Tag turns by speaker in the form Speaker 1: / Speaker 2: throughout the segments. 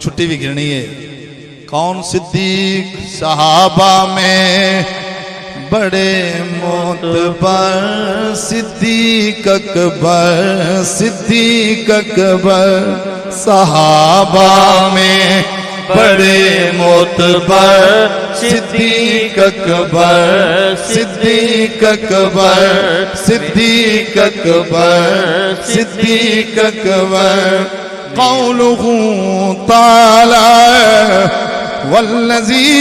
Speaker 1: چھٹی بھی گرنی ہے. کون صدیق صحابہ میں بڑے معتبر؟ صدیق اکبر، صدیق اکبر. صحابہ میں بڑے معتبر، صدیق اکبر، صدیق اکبر، صدیق اکبر، صدیق اکبر. قوله تعالى والذي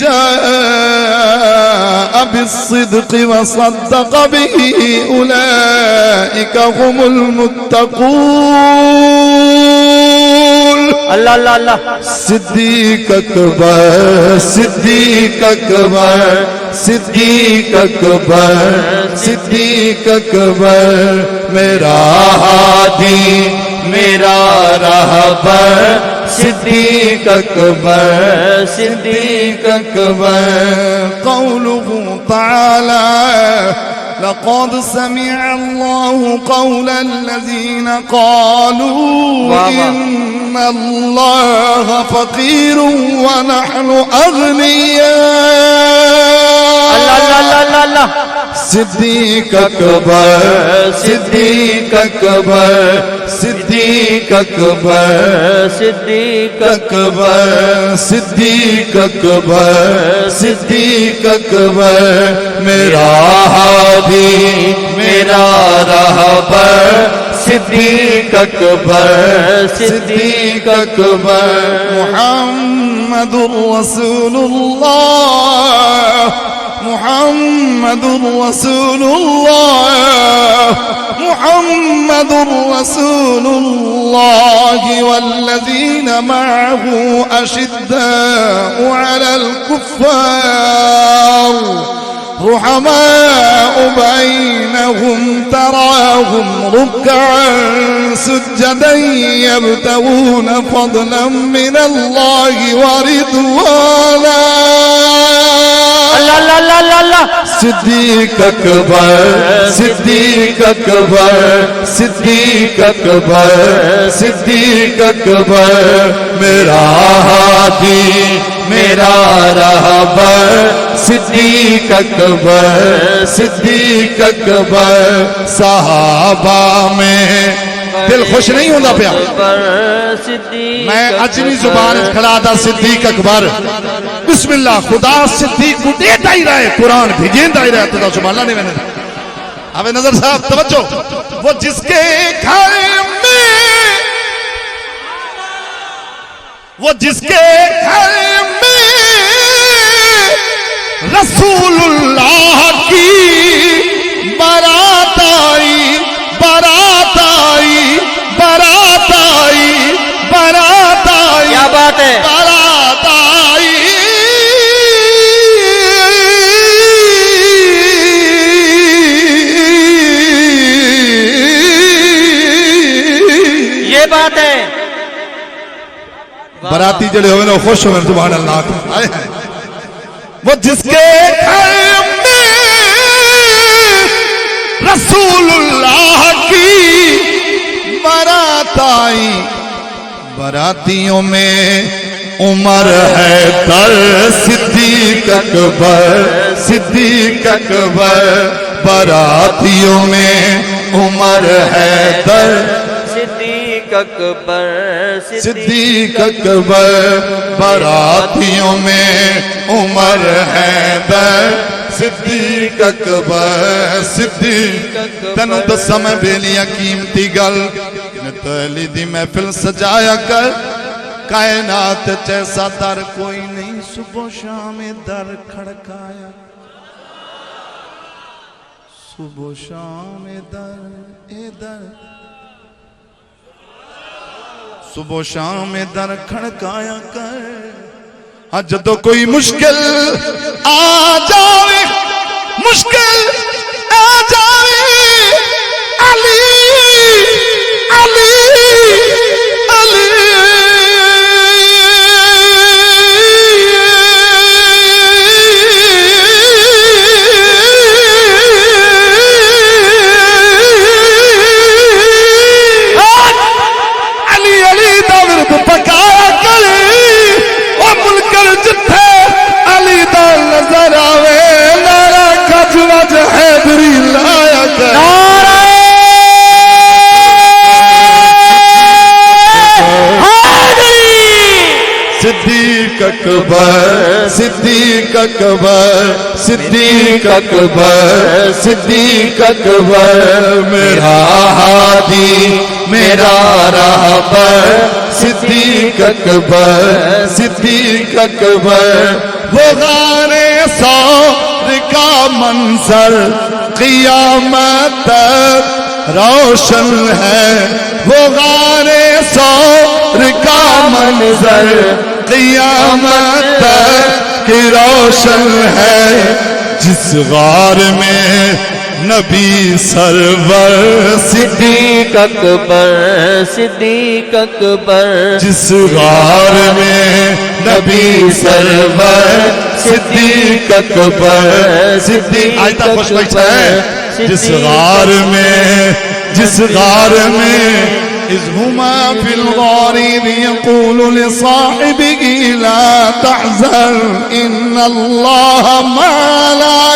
Speaker 1: جاء بالصدق وصدق به أولئك هم المتقون.
Speaker 2: اللہ اللہ اللہ.
Speaker 1: صدیق اکبر، صدیق اکبر، صدیق اکبر، صدیق اکبر. میرا ہادی میرا رہبر صدیق اکبر، صدیق اکبر. قوله تعالى لقد سمع الله قول الذين قالوا إن الله فقير ونحن أغنياء.
Speaker 2: اللہ اللہ اللہ اللہ.
Speaker 1: صدیق اکبر، صدیق اکبر، صدیق اکبر،
Speaker 2: صدیق
Speaker 1: اکبر، صدیق اکبر، صدیق اکبر. میرا ہادی میرا رہبر صدیق اکبر، صدیق اکبر. محمد رسول اللہ، محمد رسول اللہ، محمد رسول اللہ. والذین معه أشداء على الكفار رحماء بينهم تراهم ركعا سجدا يبتغون فضلا من الله ورضوانا.
Speaker 2: اللہ اللہ اللہ اللہ.
Speaker 1: صدیق اکبر، صدیق اکبر، صدیق اکبر، صدیق اکبر. میرا ہادی میرا رہبر صدیق اکبر، صدیق اکبر. صحابہ میں دل خوش نہیں ہوتا پیا. میں اجمی زبان کھڑا تھا صدیق اکبر. بسم اللہ. خدا صدیق کو دیتا ہی رہے، قرآن بھیجیندہ ہی رہتا تھا. سبحان اللہ. نہیں میں نے اب نظر صاحب توجہ. وہ جس کے گھر میں، وہ جس کے گھر میں رسول اللہ کی بارات آئی، بارات آئی، بارات آئی، بارات آئی.
Speaker 2: کیا بات ہے.
Speaker 1: بارات آئی.
Speaker 2: یہ بات ہے.
Speaker 1: براتی جڑے ہوئے نا خوش ہوئے. سبحان اللہ. وہ جس کے گھر میں رسول اللہ کی بارات آئی. براتیوں میں عمر حیدر صدیق اکبر، صدیق اکبر. براتیوں میں عمر حیدر
Speaker 2: صدیق اکبر،
Speaker 1: صدیق اکبر. براتیوں میں عمر حیدر صدیق اکبر، صدیق. تینوں دساں میں بیلیاں قیمتی گل نتلی دی محفل سجایا کر. کائنات جیسا در کوئی نہیں، صبح شام در کھڑکایا. صبح شام در اے در، صبح شام در کھڑکایا کر. جدو کوئی مشکل آ جاوے، مشکل آ جاوے، علی علی علی. علی علی دا ورد پکا اکبر صدیق اکبر صدیق اکبر صدیق اکبر میرا ہادی میرا رہبر صدیق اکبر صدیق اکبر وہ غار ثور کا منظر قیامت تک روشن ہے وہ غار ثور کا منظر قیامت تک روشن ہے جس غار میں نبی سرور
Speaker 2: صدیق اکبر صدیق اکبر
Speaker 1: جس غار میں نبی سرور صدیق اکبر صدیق آج تک خوش بیٹھا ہے جس غار میں إذ هما في الغار إذ يقول لصاحبه لا تحزن إن الله معنا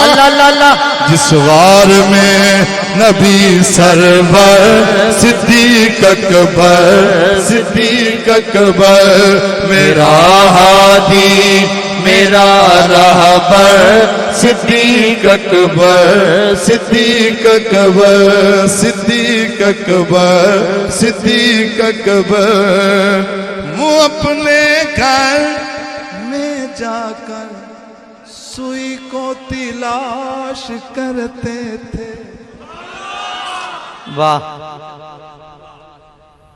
Speaker 2: اللہ اللہ اللہ
Speaker 1: جس غار میں نبی سرور صدیق اکبر صدیق اکبر میرا ہادی میرا رہبر صدیق اکبر صدیق اکبر صدیق اکبر صدیق اکبر وہ اپنے گھر میں جا کر سوئی کو تلاش کرتے تھے
Speaker 2: واہ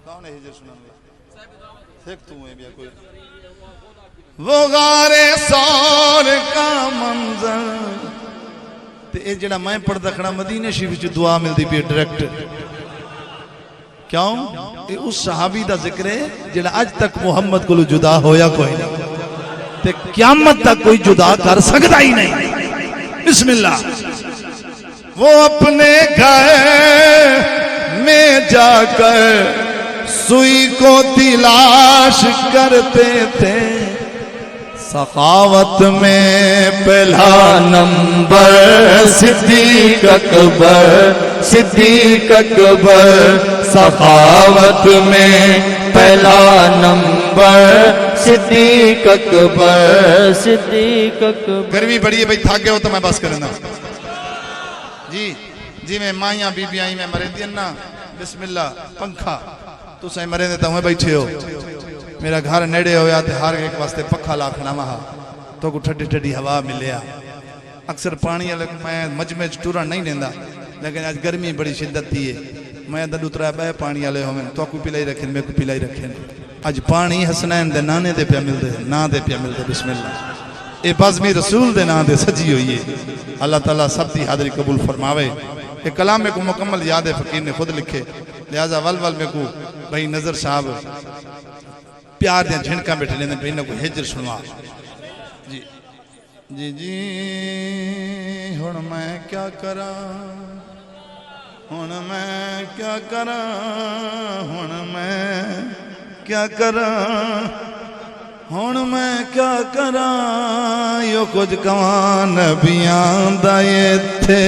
Speaker 1: کون ہے ہجر سنانے دیکھ تو ہے بیا کوئی وہ غار ثور کا منظر تے اے جڑا میں پڑھدا کھڑا مدینہ شریف وچ دعا ملدی پئی ڈائریکٹ کیوں اے اس صحابی دا ذکر ہے جڑا اج تک محمد کو جدا ہویا کوئی نہیں تے قیامت تک کوئی جدا کر سکتا ہی نہیں بسم اللہ وہ اپنے گھر میں جا کر سوئی کو تلاش کرتے تھے سخاوت میں پہلا نمبر صدیق اکبر صدیق اکبر سخاوت میں پہلا نمبر صدیق اکبر صدیق اکبر گرمی بڑی ہے بھئی تھاک گئے ہو تو میں بس کرنا جی میں مائیاں بی بی آئی میں مرے دیا نا بسم اللہ پنکھا تو سائیں مرے دیتا ہوں بیٹھے ہو میرا گھر نیڑے ہویا تھے ہر ایک واسطے پکھا لاکھنا مہا تو کو ٹھڈی ٹھڈی ہوا ملیا اکثر پانی میں مجمع ٹورا نہیں لیندہ لیکن آج گرمی بڑی شدت تھی ہے میں دل اترا بے پانی والے ہوئے تو کو پلائی رکھیں میں کو پلائی رکھیں آج پانی حسنین دے نانے دے پیا مل دے نا دے پیا مل دے بسم اللہ اے بازمی رسول دے نا دے سجی ہوئی ہے اللہ تعالیٰ سب دی حاضری قبول فرماوے یہ کلام میں کو مکمل یاد ہے فقیر نے خود لکھے لہذا ول میں کو بھائی نظر صاحب پیار دیا جھنکا بیٹھے لیندے بھائی نے کو ہجر سنوا جی ہن میں کیا کرا ہن میں کیا کرا ہن میں کیا کرا ہن میں کیا کرا یو کچھ کواں نبیاں دا ایتھے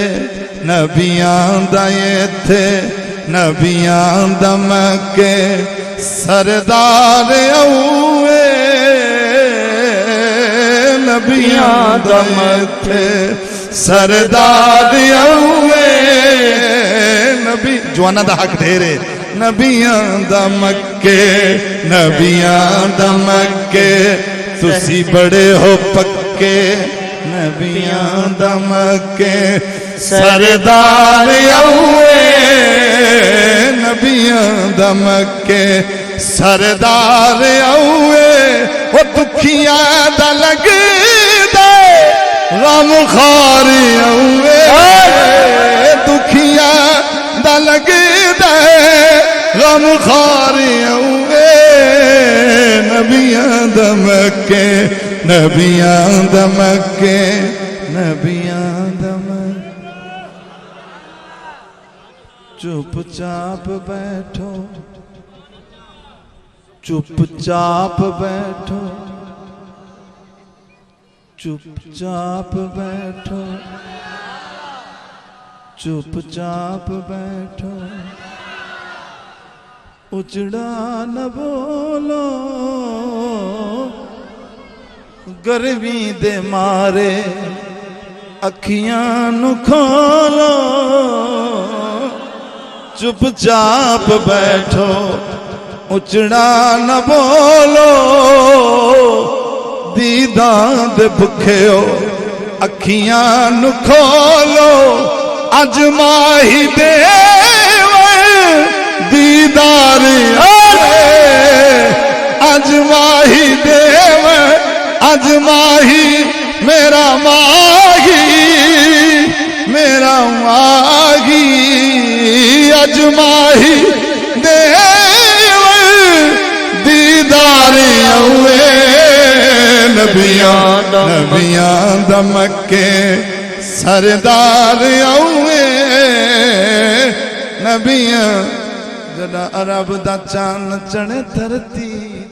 Speaker 1: نبیاں دا ایتھے نبیاں دا مکے سردار اوے نبیاں دا مکے سردار اوے نبی جوانا دا حق دھیرے نبیاں دا مکے نبیاں دا مکے تسی بڑے ہو پکے نبیاں دا مکے سردار اوے نبیاں دا مکے سردار اوے وہ دکھیاں دا لگ دے غم خار اوے دکھیاں دا لگ دے غم خار اوے نبیاں دا مکے نبیاں دا مکے نبیاں دا مکے چپ چاپ بیٹھو چپ چاپ بیٹھو چپ چاپ بیٹھو چپ چاپ بیٹھو اچڑا نہ بولو گرمی دے مارے اکھیاں نو کھولو چپ چاپ بیٹھو اچڑا نہ بولو دیداں دے بھکھے ہو اکھیاں نو کھولو اج ماہی دے دیدار اج ماہی دے اج ماہی میرا ماہی میرا ماہی اج ماہی دے دیدار اوے نبیاں دا مکے سردار اوے نبیاں جڑا عرب دا چاند چڑھے دھرتی